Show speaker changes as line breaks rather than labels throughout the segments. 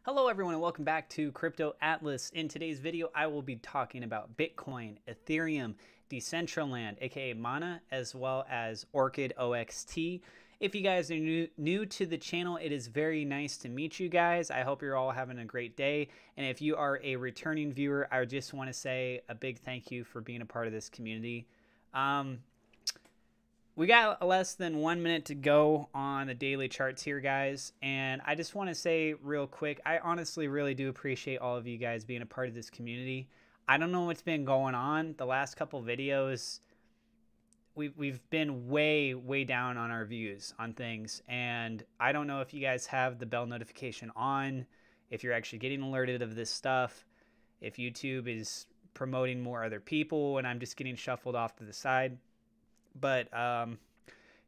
Hello everyone and welcome back to Crypto Atlas. In today's video, I will be talking about Bitcoin, Ethereum, Decentraland, aka Mana, as well as Orchid OXT. If you guys are new to the channel, it is very nice to meet you guys. I hope you're all having a great day. And if you are a returning viewer, I just want to say a big thank you for being a part of this community. We got less than 1 minute to go on the daily charts here, guys. And I just want to say real quick, I honestly really do appreciate all of you guys being a part of this community. I don't know what's been going on. The last couple videos, we've been way down on our views on things. And I don't know if you guys have the bell notification on, if you're actually getting alerted of this stuff, if YouTube is promoting more other people and I'm just getting shuffled off to the side. But,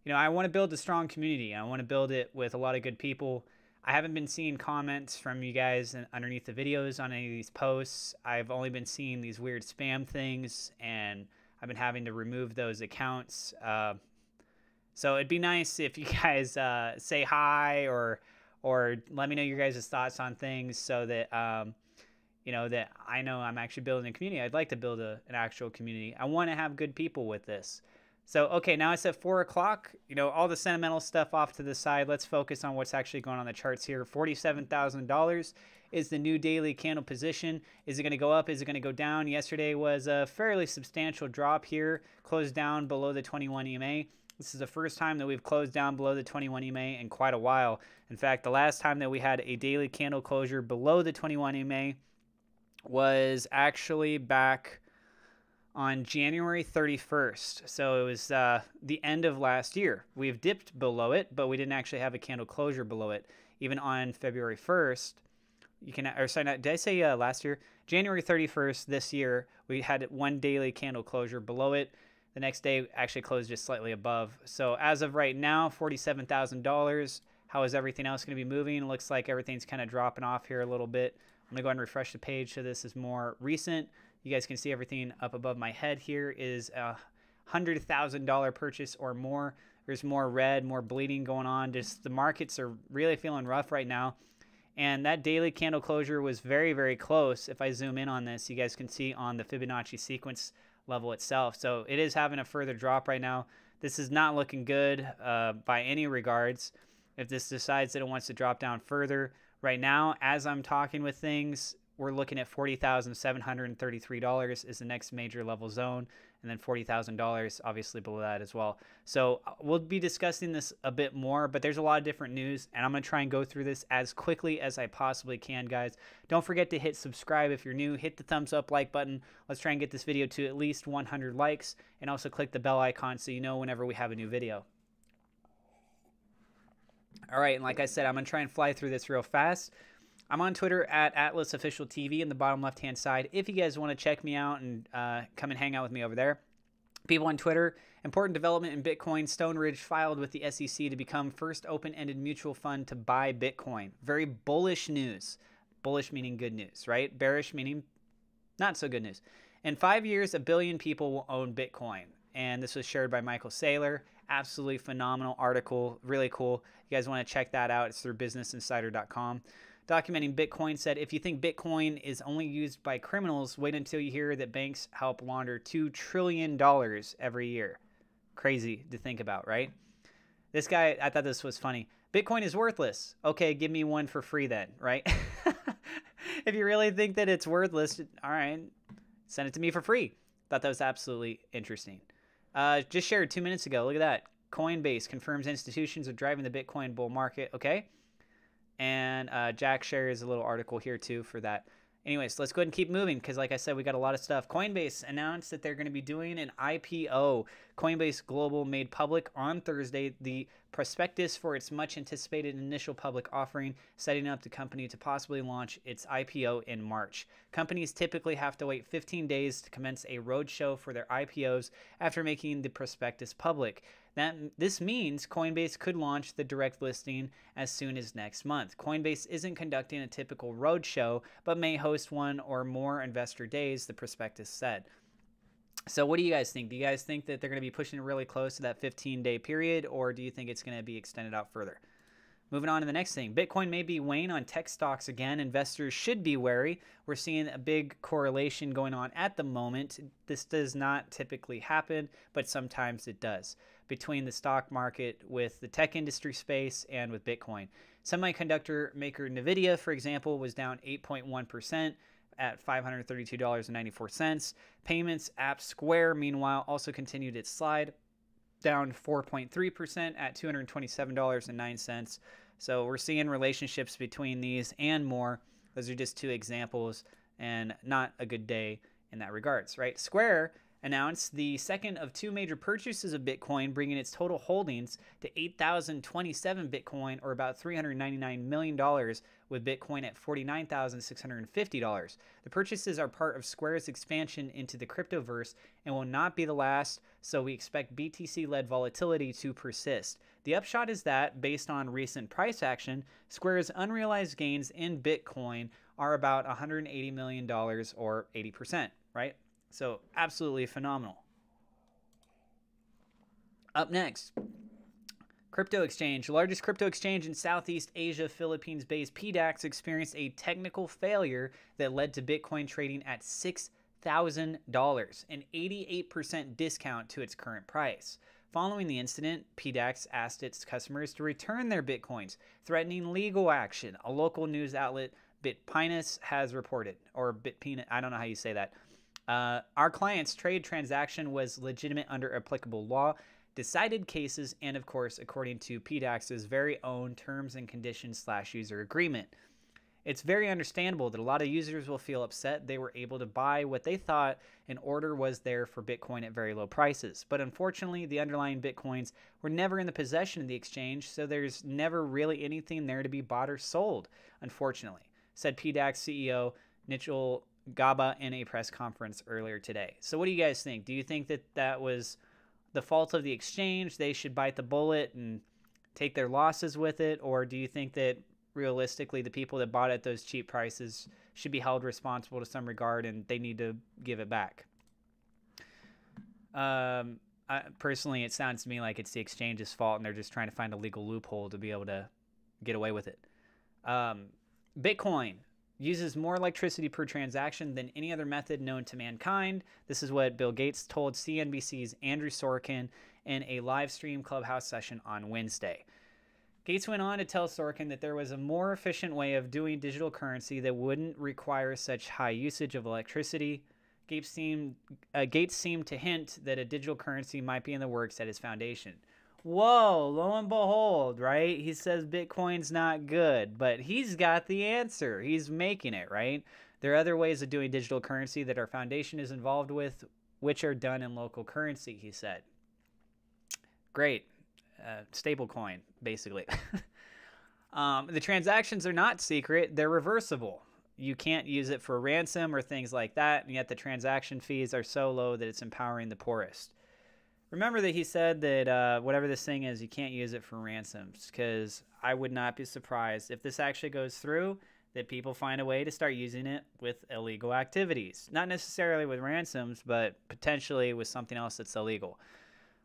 you know, I want to build a strong community. I want to build it with a lot of good people. I haven't been seeing comments from you guys underneath the videos on any of these posts. I've only been seeing these weird spam things, and I've been having to remove those accounts. So it'd be nice if you guys say hi or let me know your guys' thoughts on things so that, you know, that I know I'm actually building a community. I'd like to build an actual community. I want to have good people with this. So, okay, now it's at 4 o'clock. You know, all the sentimental stuff off to the side. Let's focus on what's actually going on the charts here. $47,000 is the new daily candle position. Is it going to go up? Is it going to go down? Yesterday was a fairly substantial drop here. Closed down below the 21 EMA. This is the first time that we've closed down below the 21 EMA in quite a while. In fact, the last time that we had a daily candle closure below the 21 EMA was actually back on January 31st. So it was the end of last year. We've dipped below it, but we didn't actually have a candle closure below it. Even on February 1st, you can, or sorry, did I say last year? January 31st this year, we had one daily candle closure below it. The next day actually closed just slightly above. So as of right now, $47,000. How is everything else going to be moving? It looks like everything's kind of dropping off here a little bit. I'm going to go ahead and refresh the page so this is more recent. You guys can see everything up above my head here is a $100,000 purchase or more. There's more red, more bleeding going on. Just the markets are really feeling rough right now. And that daily candle closure was very close. If I zoom in on this, you guys can see on the Fibonacci sequence level itself. So it is having a further drop right now. This is not looking good by any regards. If this decides that it wants to drop down further, right now, as I'm talking with things, we're looking at $40,733 is the next major level zone, and then $40,000 obviously below that as well. So we'll be discussing this a bit more, but there's a lot of different news, and I'm going to try and go through this as quickly as I possibly can, guys. Don't forget to hit subscribe if you're new. Hit the thumbs up like button. Let's try and get this video to at least 100 likes, and also click the bell icon so you know whenever we have a new video. All right, and like I said, I'm going to try and fly through this real fast. I'm on Twitter at AtlasOfficialTV in the bottom left-hand side. If you guys want to check me out and come and hang out with me over there. People on Twitter, important development in Bitcoin. Stone Ridge filed with the SEC to become first open-ended mutual fund to buy Bitcoin. Very bullish news. Bullish meaning good news, right? Bearish meaning not so good news. In 5 years, 1 billion people will own Bitcoin. And this was shared by Michael Saylor. Absolutely phenomenal article. Really cool. You guys want to check that out. It's through businessinsider.com. Documenting Bitcoin said, if you think Bitcoin is only used by criminals, wait until you hear that banks help launder $2 trillion every year. Crazy to think about, right? This guy, I thought this was funny. Bitcoin is worthless. Okay, give me one for free then, right? If you really think that it's worthless, all right, send it to me for free. Thought that was absolutely interesting. Just shared 2 minutes ago. Look at that. Coinbase confirms institutions are driving the Bitcoin bull market. Okay. And Jack shares a little article here too for that. Anyways, let's go ahead and keep moving because like I said, we got a lot of stuff. Coinbase announced that they're going to be doing an IPO. Coinbase Global made public on Thursday the prospectus for its much anticipated initial public offering, setting up the company to possibly launch its IPO in March. Companies typically have to wait 15 days to commence a roadshow for their IPOs after making the prospectus public. This means Coinbase could launch the direct listing as soon as next month. Coinbase isn't conducting a typical roadshow, but may host one or more investor days, the prospectus said. So what do you guys think? Do you guys think that they're going to be pushing really close to that 15-day period, or do you think it's going to be extended out further? Moving on to the next thing. Bitcoin may be weighing on tech stocks again. Investors should be wary. We're seeing a big correlation going on at the moment. This does not typically happen, but sometimes it does, between the stock market with the tech industry space and with Bitcoin. Semiconductor maker NVIDIA, for example, was down 8.1% at $532.94. Payments app Square, meanwhile, also continued its slide, down 4.3% at $227.09. So we're seeing relationships between these and more. Those are just two examples, and not a good day in that regards, right? Square announced the second of two major purchases of Bitcoin, bringing its total holdings to 8,027 Bitcoin, or about $399 million, with Bitcoin at $49,650. The purchases are part of Square's expansion into the cryptoverse and will not be the last, so we expect BTC-led volatility to persist. The upshot is that, based on recent price action, Square's unrealized gains in Bitcoin are about $180 million, or 80%, right? So absolutely phenomenal. Up next, crypto exchange. The largest crypto exchange in Southeast Asia, Philippines-based PDAX, experienced a technical failure that led to Bitcoin trading at $6,000, an 88% discount to its current price. Following the incident, PDAX asked its customers to return their Bitcoins, threatening legal action. A local news outlet, BitPinus, has reported, or BitPinus, I don't know how you say that. Our client's trade transaction was legitimate under applicable law, decided cases, and of course, according to PDAX's very own terms and conditions / user agreement. It's very understandable that a lot of users will feel upset they were able to buy what they thought an order was there for Bitcoin at very low prices. But unfortunately, the underlying Bitcoins were never in the possession of the exchange, so there's never really anything there to be bought or sold, unfortunately, said PDAX CEO Nichol Gaba in a press conference earlier today. So what do you guys think? Do you think that that was the fault of the exchange? They should bite the bullet and take their losses with it? Or do you think that realistically the people that bought at those cheap prices should be held responsible to some regard and they need to give it back? Personally, it sounds to me like it's the exchange's fault and they're just trying to find a legal loophole to be able to get away with it. Bitcoin uses more electricity per transaction than any other method known to mankind. This is what Bill Gates told CNBC's Andrew Sorkin in a live stream Clubhouse session on Wednesday. Gates went on to tell Sorkin that there was a more efficient way of doing digital currency that wouldn't require such high usage of electricity. Gates seemed to hint that a digital currency might be in the works at his foundation. Whoa, lo and behold, right? He says Bitcoin's not good, but he's got the answer. He's making it, right? There are other ways of doing digital currency that our foundation is involved with, which are done in local currency, he said. Great. Stable coin, basically. The transactions are not secret. They're reversible. You can't use it for ransom or things like that, and yet the transaction fees are so low that it's empowering the poorest. Remember that he said that whatever this thing is, you can't use it for ransoms, because I would not be surprised if this actually goes through, that people find a way to start using it with illegal activities. Not necessarily with ransoms, but potentially with something else that's illegal.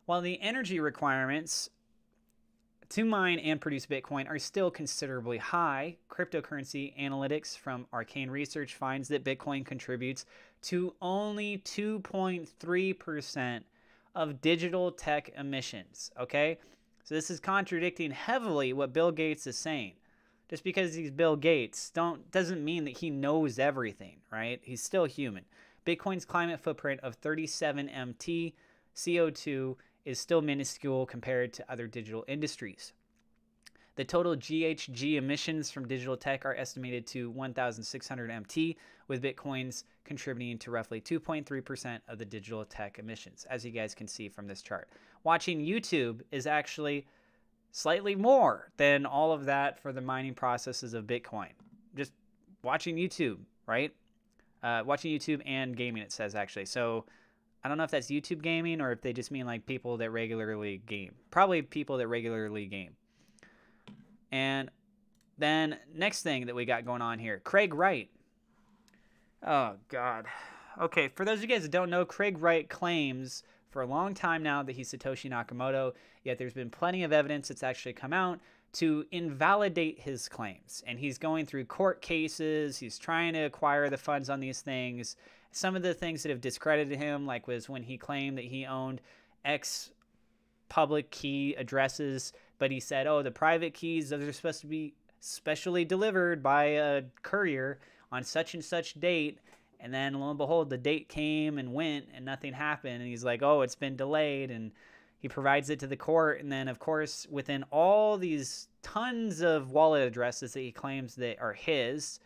While the energy requirements to mine and produce Bitcoin are still considerably high, cryptocurrency analytics from Arcane Research finds that Bitcoin contributes to only 2.3% of digital tech emissions, okay? So this is contradicting heavily what Bill Gates is saying. Just because he's Bill Gates doesn't mean that he knows everything, right? He's still human. Bitcoin's climate footprint of 37 MT CO2 is still minuscule compared to other digital industries. The total GHG emissions from digital tech are estimated to 1,600 MT, with Bitcoins contributing to roughly 2.3% of the digital tech emissions, as you guys can see from this chart. Watching YouTube is actually slightly more than all of that for the mining processes of Bitcoin. Just watching YouTube, right? Watching YouTube and gaming, it says, actually. So I don't know if that's YouTube gaming or if they just mean like people that regularly game. Probably people that regularly game. And then next thing that we got going on here, Craig Wright. Oh, God. Okay, for those of you guys that don't know, Craig Wright claims for a long time now that he's Satoshi Nakamoto, yet there's been plenty of evidence that's actually come out to invalidate his claims. And he's going through court cases. He's trying to acquire the funds on these things. Some of the things that have discredited him, like was when he claimed that he owned X public key addresses, but he said, oh, the private keys, those are supposed to be specially delivered by a courier on such and such date. And then lo and behold, the date came and went and nothing happened. And he's like, oh, it's been delayed. And he provides it to the court. And then, of course, within all these tons of wallet addresses that he claims that are his,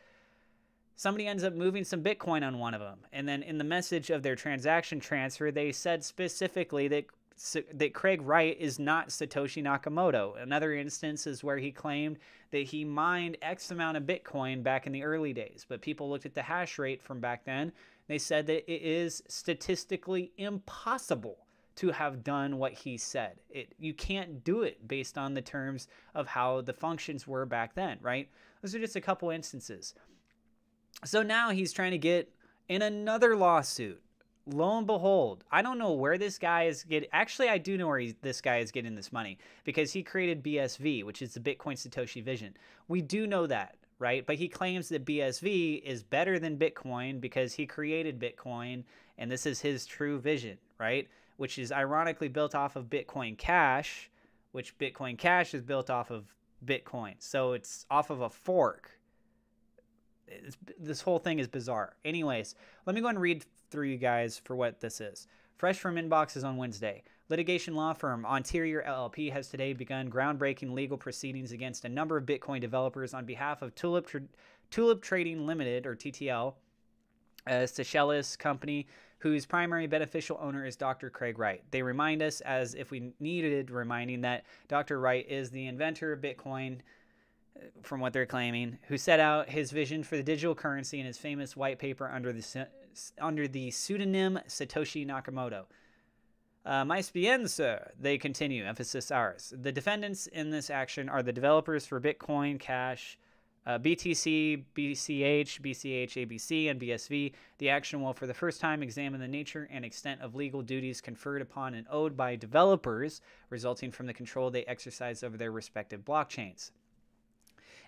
somebody ends up moving some Bitcoin on one of them. And then in the message of their transaction transfer, they said specifically that Craig Wright is not Satoshi Nakamoto. Another instance is where he claimed that he mined X amount of Bitcoin back in the early days. But people looked at the hash rate from back then. They said that it is statistically impossible to have done what he said. You can't do it based on the terms of how the functions were back then, right? Those are just a couple instances. So now he's trying to get in another lawsuit. Lo and behold, I don't know where this guy is getting. Actually, I do know where this guy is getting this money, because he created BSV, which is the Bitcoin Satoshi Vision. We do know that, right? But he claims that BSV is better than Bitcoin because he created Bitcoin, and this is his true vision, right? Which is ironically built off of Bitcoin Cash, which Bitcoin Cash is built off of Bitcoin. So it's off of a fork. This whole thing is bizarre. Anyways, let me go and read through you guys for what this is. Fresh from inboxes on Wednesday. Litigation law firm Ontario LLP has today begun groundbreaking legal proceedings against a number of Bitcoin developers on behalf of Tulip Trading Limited, or TTL, a Seychelles company whose primary beneficial owner is Dr. Craig Wright. They remind us, as if we needed reminding, that Dr. Wright is the inventor of Bitcoin, from what they're claiming, who set out his vision for the digital currency in his famous white paper under the pseudonym Satoshi Nakamoto. Mais bien, sir, they continue, emphasis ours. The defendants in this action are the developers for Bitcoin Cash, BTC, BCH, ABC, and BSV. The action will for the first time examine the nature and extent of legal duties conferred upon and owed by developers resulting from the control they exercise over their respective blockchains.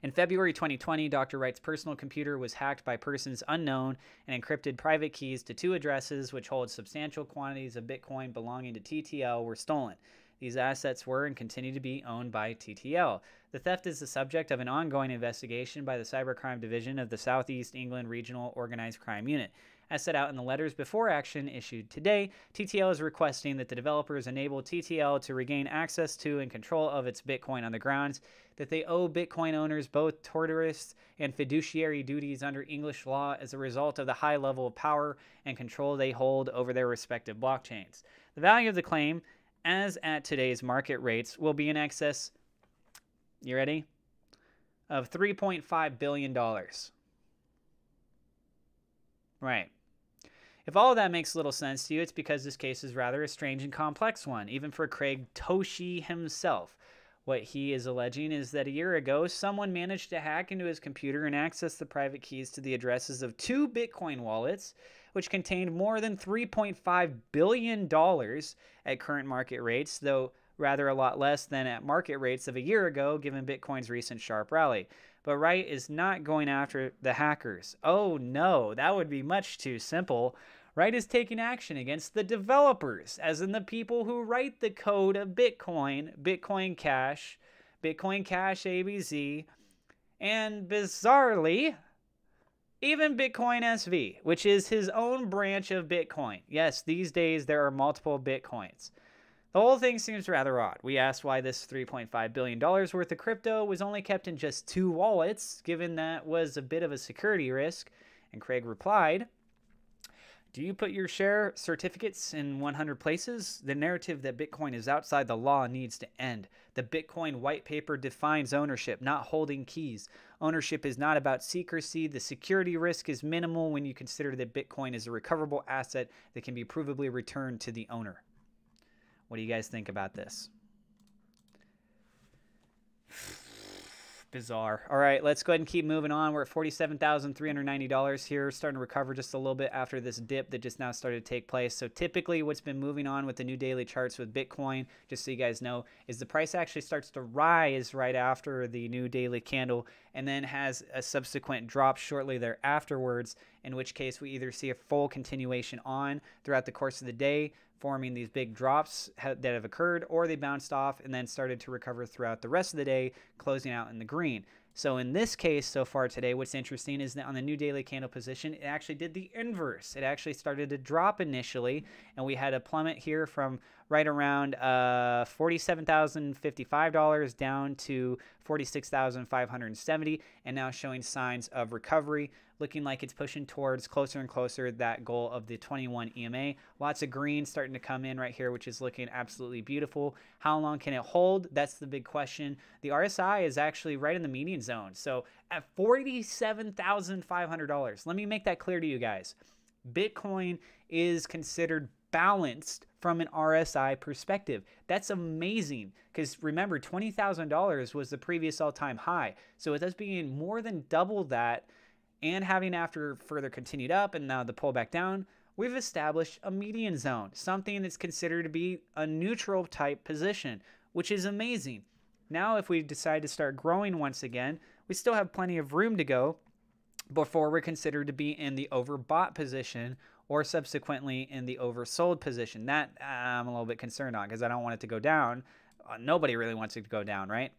In February 2020, Dr. Wright's personal computer was hacked by persons unknown and encrypted private keys to 2 addresses which hold substantial quantities of Bitcoin belonging to TTL were stolen. These assets were and continue to be owned by TTL. The theft is the subject of an ongoing investigation by the Cybercrime Division of the Southeast England Regional Organized Crime Unit. As set out in the letters before action issued today, TTL is requesting that the developers enable TTL to regain access to and control of its Bitcoin on the grounds that they owe Bitcoin owners both tortious and fiduciary duties under English law as a result of the high level of power and control they hold over their respective blockchains. The value of the claim, as at today's market rates, will be in excess, you ready, of $3.5 billion. Right. If all of that makes little sense to you, it's because this case is rather a strange and complex one, even for Craig Toshi himself. What he is alleging is that a year ago, someone managed to hack into his computer and access the private keys to the addresses of 2 Bitcoin wallets, which contained more than $3.5 billion at current market rates, though rather a lot less than at market rates of a year ago, given Bitcoin's recent sharp rally. But Wright is not going after the hackers. Oh no, that would be much too simple. Wright is taking action against the developers, as in the people who write the code of Bitcoin, Bitcoin Cash, Bitcoin Cash ABC, and bizarrely, even Bitcoin SV, which is his own branch of Bitcoin. Yes, these days there are multiple Bitcoins. The whole thing seems rather odd. We asked why this $3.5 billion worth of crypto was only kept in just 2 wallets, given that was a bit of a security risk, and Craig replied, "Do you put your share certificates in 100 places? The narrative that Bitcoin is outside the law needs to end. The Bitcoin white paper defines ownership, not holding keys. Ownership is not about secrecy. The security risk is minimal when you consider that Bitcoin is a recoverable asset that can be provably returned to the owner." What do you guys think about this? Bizarre. All right, let's go ahead and keep moving on. We're at $47,390 here, starting to recover just a little bit after this dip that just now started to take place. So typically what's been moving on with the new daily charts with Bitcoin, just so you guys know, is the price actually starts to rise right after the new daily candle and then has a subsequent drop shortly there afterwards, in which case we either see a full continuation on throughout the course of the day, forming these big drops that have occurred, or they bounced off and then started to recover throughout the rest of the day, closing out in the green. So in this case so far today, what's interesting is that on the new daily candle position, it actually did the inverse. It actually started to drop initially, and we had a plummet here from right around $47,055 down to $46,570, and now showing signs of recovery, looking like it's pushing towards closer and closer that goal of the 21 EMA. Lots of green starting to come in right here, which is looking absolutely beautiful. How long can it hold? That's the big question. The RSI is actually right in the median zone. So at $47,500, let me make that clear to you guys. Bitcoin is considered balanced from an RSI perspective. That's amazing, because remember, $20,000 was the previous all-time high. So with us being more than double that, and having after further continued up and now the pullback down, we've established a median zone, something that's considered to be a neutral type position, which is amazing. Now, if we decide to start growing once again, we still have plenty of room to go before we're considered to be in the overbought position or subsequently in the oversold position. That I'm a little bit concerned on, because I don't want it to go down. Nobody really wants it to go down, right?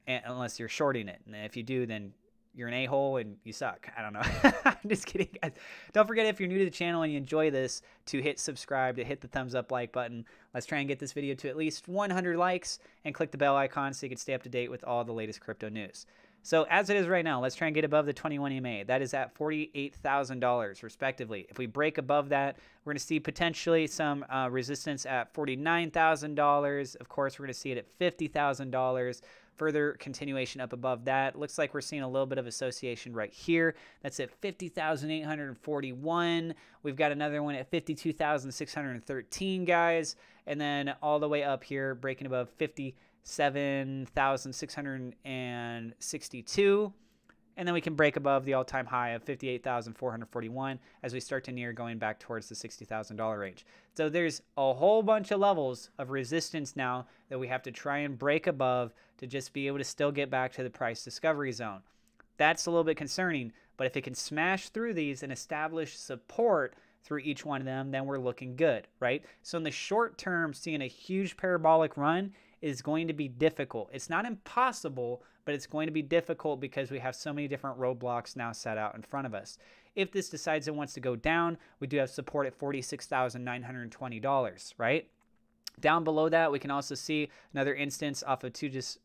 Unless you're shorting it. And if you do, then you're an a-hole and you suck. I don't know. I'm just kidding, guys. Don't forget, if you're new to the channel and you enjoy this, to hit subscribe, to hit the thumbs up like button. Let's try and get this video to at least 100 likes, and click the bell icon so you can stay up to date with all the latest crypto news. So as it is right now, let's try and get above the 21 EMA. That is at $48,000 respectively. If we break above that, we're going to see potentially some resistance at $49,000. Of course, we're going to see it at $50,000. Further continuation up above that. Looks like we're seeing a little bit of association right here. That's at 50,841. We've got another one at 52,613, guys. And then all the way up here, breaking above 57,662. And then we can break above the all-time high of 58,441 as we start to near going back towards the $60,000 range. So there's a whole bunch of levels of resistance now that we have to try and break above to just be able to still get back to the price discovery zone. That's a little bit concerning, but if it can smash through these and establish support through each one of them, then we're looking good, right? So in the short term, seeing a huge parabolic run is going to be difficult. It's not impossible, but it's going to be difficult because we have so many different roadblocks now set out in front of us. If this decides it wants to go down, we do have support at $46,920, right? Down below that, we can also see another instance off of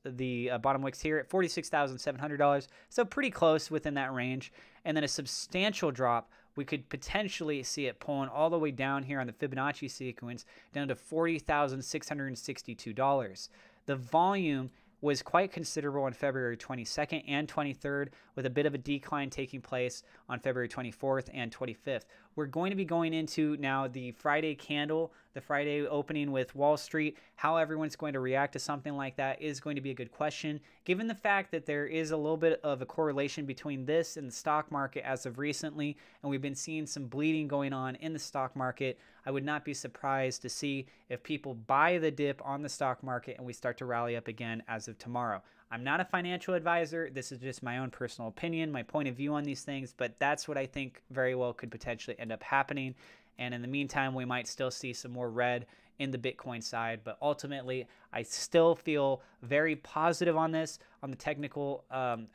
the bottom wicks here at $46,700. So pretty close within that range. And then a substantial drop, we could potentially see it pulling all the way down here on the Fibonacci sequence down to $40,662. The volume was quite considerable on February 22nd and 23rd, with a bit of a decline taking place on February 24th and 25th. We're going to be going into now the Friday candle, the Friday opening with Wall Street. How everyone's going to react to something like that is going to be a good question, given the fact that there is a little bit of a correlation between this and the stock market as of recently, and we've been seeing some bleeding going on in the stock market. I would not be surprised to see if people buy the dip on the stock market and we start to rally up again as of tomorrow. I'm not a financial advisor. This is just my own personal opinion, my point of view on these things, but that's what I think very well could potentially end up happening. And in the meantime, we might still see some more red in the Bitcoin side, but ultimately I still feel very positive on this. On the technical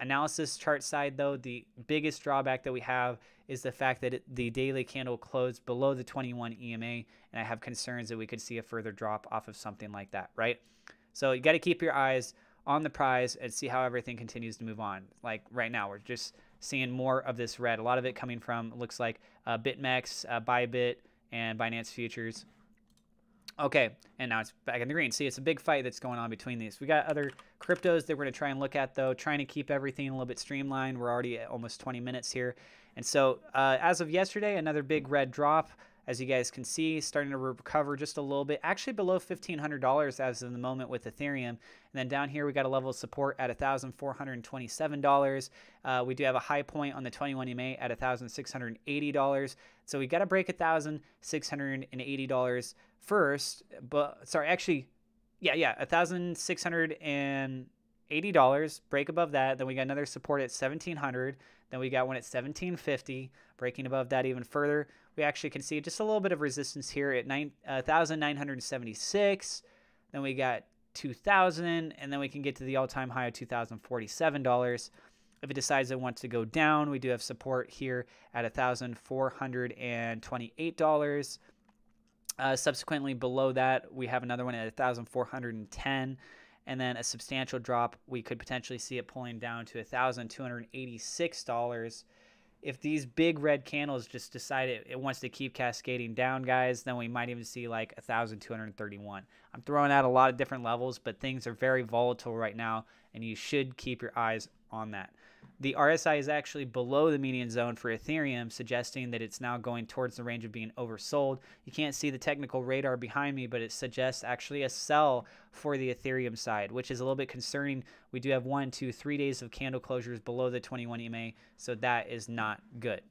analysis chart side, though, the biggest drawback that we have is the fact that the daily candle closed below the 21 EMA, and I have concerns that we could see a further drop off of something like that, right? So you got to keep your eyes on the prize and see how everything continues to move on. Like right now, we're just seeing more of this red. A lot of it coming from, looks like BitMEX, Bybit, and Binance Futures. Okay, and now it's back in the green. See, it's a big fight that's going on between these. We got other cryptos that we're going to try and look at, though, trying to keep everything a little bit streamlined. We're already at almost 20 minutes here. And so as of yesterday, another big red drop. as you guys can see, starting to recover just a little bit, actually below $1,500 as of the moment with Ethereum. And then down here, we got a level of support at $1,427. We do have a high point on the 21 EMA at $1,680. So we got to break $1,680 first, but sorry, actually, yeah, $1,680, break above that. Then we got another support at $1,700. Then we got one at $1,750, breaking above that even further. We actually can see just a little bit of resistance here at $1,976. Then we got $2,000, and then we can get to the all-time high of $2,047. If it decides it wants to go down, we do have support here at $1,428. Subsequently, below that, we have another one at $1,410. And then a substantial drop, we could potentially see it pulling down to $1,286. If these big red candles just decide it wants to keep cascading down, guys, then we might even see like $1,231. I'm throwing out a lot of different levels, but things are very volatile right now, and you should keep your eyes on that. The RSI is actually below the median zone for Ethereum, suggesting that it's now going towards the range of being oversold. You can't see the technical radar behind me, but it suggests actually a sell for the Ethereum side, which is a little bit concerning. We do have 1, 2, 3 days of candle closures below the 21 EMA, so that is not good.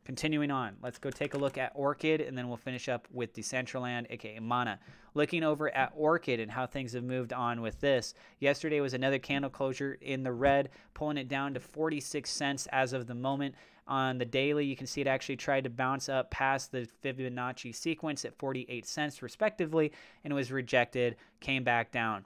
Continuing on, let's go take a look at Orchid, and then we'll finish up with Decentraland, aka Mana. Looking over at Orchid and how things have moved on with this. Yesterday was another candle closure in the red, pulling it down to 46 cents as of the moment. On the daily, you can see it actually tried to bounce up past the Fibonacci sequence at 48 cents respectively, and was rejected, came back down.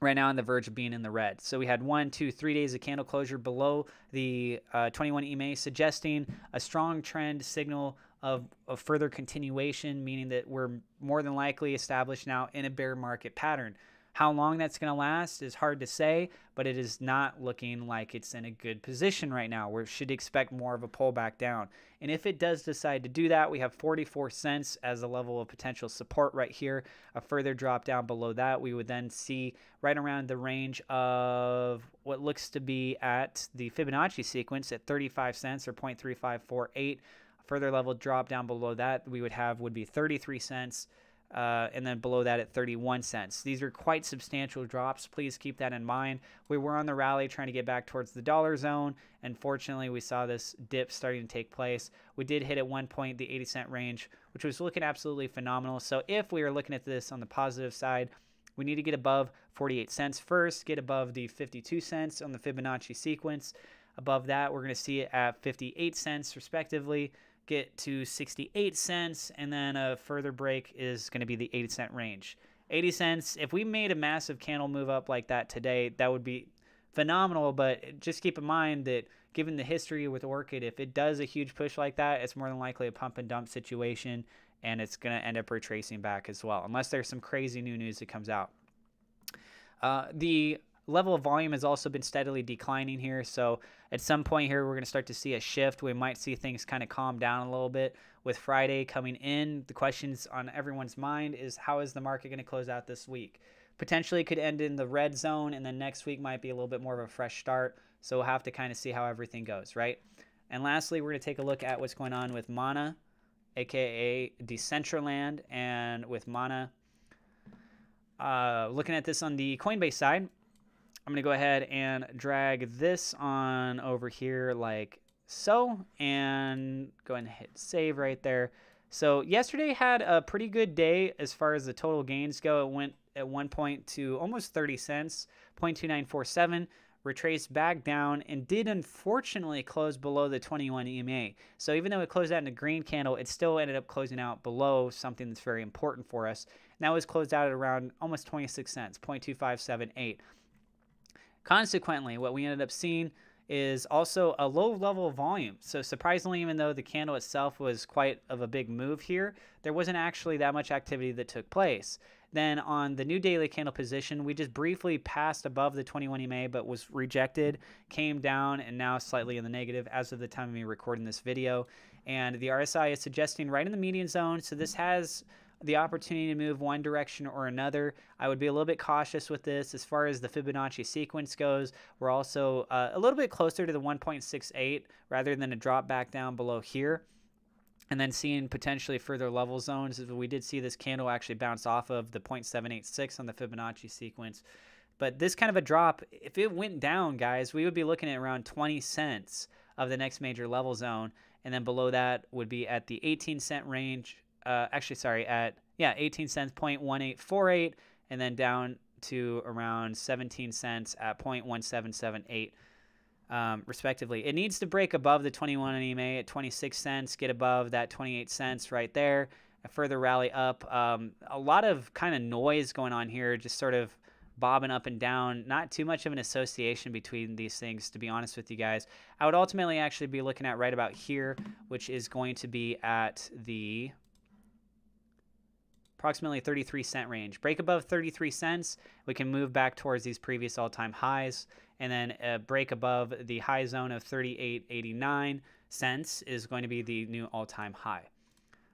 Right now on the verge of being in the red. So we had 1, 2, 3 days of candle closure below the 21 EMA, suggesting a strong trend signal of further continuation, meaning that we're more than likely established now in a bear market pattern. How long that's going to last is hard to say, but it is not looking like it's in a good position right now. We should expect more of a pullback down. And if it does decide to do that, we have 44 cents as a level of potential support right here. A further drop down below that, we would then see right around the range of what looks to be at the Fibonacci sequence at 35 cents or 0.3548. A further level drop down below that we would be 33 cents. And then below that at 31 cents. These are quite substantial drops. Please keep that in mind. We were on the rally trying to get back towards the dollar zone. Unfortunately, we saw this dip starting to take place. We did hit at one point the 80-cent range, which was looking absolutely phenomenal. So if we are looking at this on the positive side, we need to get above 48 cents first, get above the 52 cents on the Fibonacci sequence. Above that, we're going to see it at 58 cents respectively. Get to 68 cents, and then a further break is going to be the 80-cent range. 80 cents, if we made a massive candle move up like that today, that would be phenomenal, but just keep in mind that given the history with Orchid, if it does a huge push like that, it's more than likely a pump and dump situation, and it's going to end up retracing back as well, unless there's some crazy new news that comes out. The level of volume has also been steadily declining here, so at some point here we're going to start to see a shift. We might see things kind of calm down a little bit with Friday coming in. The questions on everyone's mind is, how is the market going to close out this week? Potentially could end in the red zone, and then next week might be a little bit more of a fresh start, so we'll have to kind of see how everything goes, right? And lastly, we're going to take a look at what's going on with Mana, aka Decentraland, and with Mana. Looking at this on the Coinbase side, I'm going to go ahead and drag this on over here like so, and go ahead and hit save right there. So yesterday had a pretty good day as far as the total gains go. It went at one point to almost 30 cents, 0.2947, retraced back down, and did unfortunately close below the 21 EMA. So even though it closed out in a green candle, it still ended up closing out below something that's very important for us. And that was closed out at around almost 26 cents, 0.2578. Consequently, what we ended up seeing is also a low level of volume. So surprisingly, even though the candle itself was quite of a big move here, there wasn't actually that much activity that took place. Then on the new daily candle position, we just briefly passed above the 21 EMA, but was rejected, came down, and now slightly in the negative as of the time of me recording this video. And the RSI is suggesting right in the median zone, so this has the opportunity to move one direction or another. I would be a little bit cautious with this. As far as the Fibonacci sequence goes, we're also a little bit closer to the 1.68 rather than a drop back down below here. and then seeing potentially further level zones. We did see this candle actually bounce off of the 0.786 on the Fibonacci sequence. But this kind of a drop, if it went down, guys, we would be looking at around 20 cents of the next major level zone. And then below that would be at the 18-cent range. Actually, sorry, at, 18 cents, 0.1848, and then down to around 17 cents at 0.1778. Respectively. It needs to break above the 21 EMA at 26 cents, get above that 28 cents right there, a further rally up. A lot of kind of noise going on here, just sort of bobbing up and down. Not too much of an association between these things, to be honest with you guys. I would ultimately actually be looking at right about here, which is going to be at the approximately 33-cent range. Break above 33 cents, we can move back towards these previous all-time highs, and then break above the high zone of 38.89 cents is going to be the new all-time high.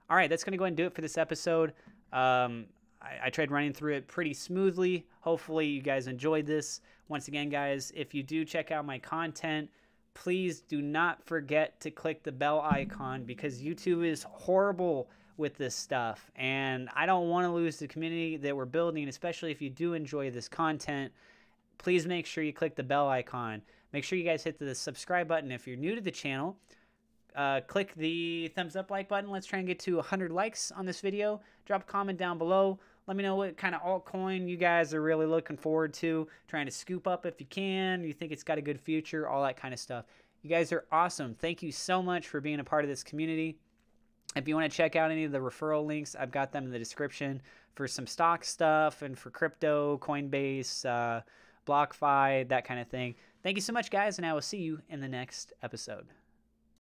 All right, that's going to go ahead and do it for this episode. I tried running through it pretty smoothly. Hopefully you guys enjoyed this. Once again, guys, if you do check out my content, please do not forget to click the bell icon, because YouTube is horrible with this stuff, and I don't want to lose the community that we're building, especially if you do enjoy this content. Please make sure you click the bell icon. Make sure you guys hit the subscribe button if you're new to the channel. Click the thumbs up like button. Let's try and get to 100 likes on this video. Drop a comment down below. Let me know what kind of altcoin you guys are really looking forward to, trying to scoop up if you can, you think it's got a good future, all that kind of stuff. You guys are awesome. Thank you so much for being a part of this community. If you want to check out any of the referral links, I've got them in the description for some stock stuff and for crypto, Coinbase, BlockFi, that kind of thing. Thank you so much, guys, and I will see you in the next episode.